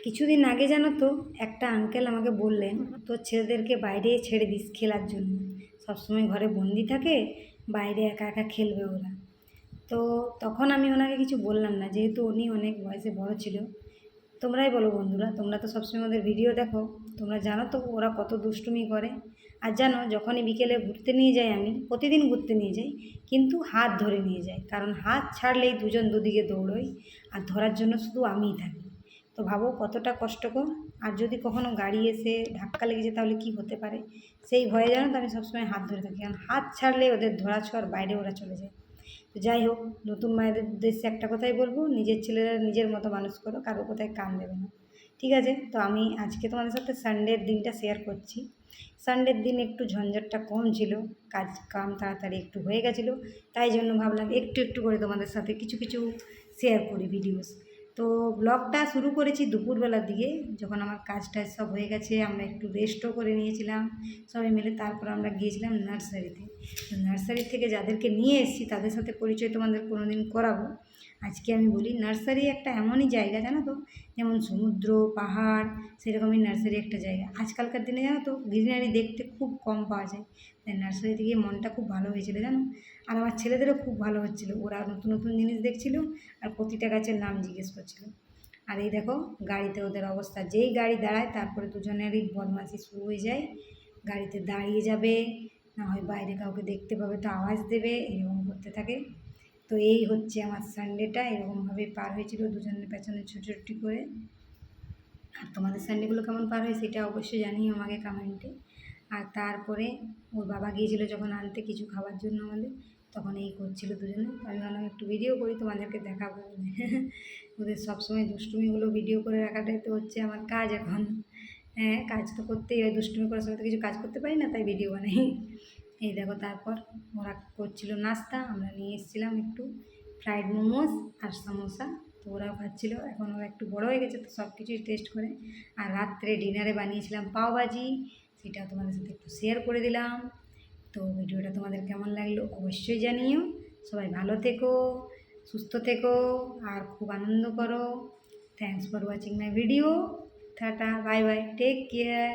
কিছুদিন আগে জানো তো একটা আঙ্কেল আমাকে বললেন, তোর ছেলেদেরকে বাইরে ছেড়ে দিস খেলার জন্য। সবসময় ঘরে বন্দি থাকে, বাইরে একা একা খেলবে ওরা। তো তখন আমি ওনাকে কিছু বললাম না, যেহেতু উনি অনেক বয়সে বড় ছিল। তোমরাই বলো বন্ধুরা, তোমরা তো সবসময় ওদের ভিডিও দেখো, তোমরা জানো তো ওরা কত দুষ্টুমি করে। আর জানো, যখনই বিকেলে ঘুরতে নিয়ে যাই, আমি প্রতিদিন ঘুরতে নিয়ে যাই, কিন্তু হাত ধরে নিয়ে যাই, কারণ হাত ছাড়লেই দুজন দুদিকে দৌড়োই, আর ধরার জন্য শুধু আমিই থাকি। তো ভাবো কতটা কষ্টকর। আর যদি কখনো গাড়ি এসে ধাক্কা লেগে যায় তাহলে কি হতে পারে, সেই ভয়ে জানো তো আমি সবসময় হাত ধরে থাকি, কারণ হাত ছাড়লে ওদের ধরা ছোঁয়ার বাইরে ওরা চলে যায়। তো যাই হোক, নতুন মায়েদের উদ্দেশ্যে একটা কথাই বলবো, নিজের ছেলেরা নিজের মতো মানুষ করো, কারো কোথায় কান দেবে না। ঠিক আছে, তো আমি আজকে তোমাদের সাথে সানডের দিনটা শেয়ার করছি। সানডের দিন একটু ঝঞ্ঝটটা কম ছিল, কাজ কাম তাড়াতাড়ি একটু হয়ে গেছিলো, তাই জন্য ভাবলাম একটু একটু করে তোমাদের সাথে কিছু কিছু শেয়ার করি ভিডিওস। তো ব্লগটা শুরু করেছি দুপুরবেলার দিকে, যখন আমার কাজ টাজ সব হয়ে গেছে, আমরা একটু রেস্টও করে নিয়েছিলাম সবাই মিলে। তারপর আমরা গিয়েছিলাম নার্সারিতে। তো নার্সারি থেকে যাদেরকে নিয়ে এসেছি তাদের সাথে পরিচয় তোমাদের কোনো দিন করাবো। আজকে আমি বলি, নার্সারি একটা এমনই জায়গা জানো তো, যেমন সমুদ্র পাহাড়, সেরকমই নার্সারি একটা জায়গা। আজকালকার দিনে জানো তো গ্রিনারি দেখতে খুব কম পাওয়া যায়, তাই নার্সারিতে গিয়ে মনটা খুব ভালো হয়েছিল জানো। আর আমার ছেলেদেরও খুব ভালো হচ্ছিলো, ওরা নতুন নতুন জিনিস দেখছিল আর প্রতিটা গাছের নাম জিজ্ঞেস করছিল। আর এই দেখো গাড়িতে ওদের অবস্থা, যেই গাড়ি দাঁড়ায় তারপরে দুজনেরই বদমাশি শুরু হয়ে যায়। গাড়িতে দাঁড়িয়ে যাবে, না হয় বাইরে কাউকে দেখতে পাবে তো আওয়াজ দেবে, এরকম করতে থাকে। তো এই হচ্ছে আমার সানডেটা, এরকমভাবে পার হয়েছিল দুজনের পেছনে ছুটোছুটি করে। আর তোমাদের সানডেগুলো কেমন পার হয় সেটা অবশ্যই জানিও আমাকে কমেন্টে। আর তারপরে ওর বাবা গিয়েছিলো যখন আনতে কিছু খাবার জন্য আমাদের, তখন এই করছিল দুজনে। আমি ভাবলাম একটু ভিডিও করি, তোমাদেরকে দেখাবো বলে। ওদের সবসময় দুষ্টুমিগুলো ভিডিও করে রাখাটাই তো হচ্ছে আমার কাজ এখন। হ্যাঁ, কাজ তো করতেই হয়, দুষ্টুমি করার সময় তো কিছু কাজ করতে পারি না, তাই ভিডিও বানাই। এই দেখো, তারপর ওরা করছিল নাস্তা, আমরা নিয়ে এসেছিলাম একটু ফ্রাইড মোমোস আর সমোসা। তো ওরাও খাচ্ছিলো, এখন ওরা একটু বড়ো হয়ে গেছে তো সব কিছুই টেস্ট করে। আর রাত্রে ডিনারে বানিয়েছিলাম পাওভাজি, সেটা তোমাদের সাথে একটু শেয়ার করে দিলাম। তো ভিডিওটা তোমাদের কেমন লাগলো অবশ্যই জানিও। সবাই ভালো থেকো, সুস্থ থেকো, আর খুব আনন্দ করো। Thanks for watching my video. Ta ta, bye bye, take care.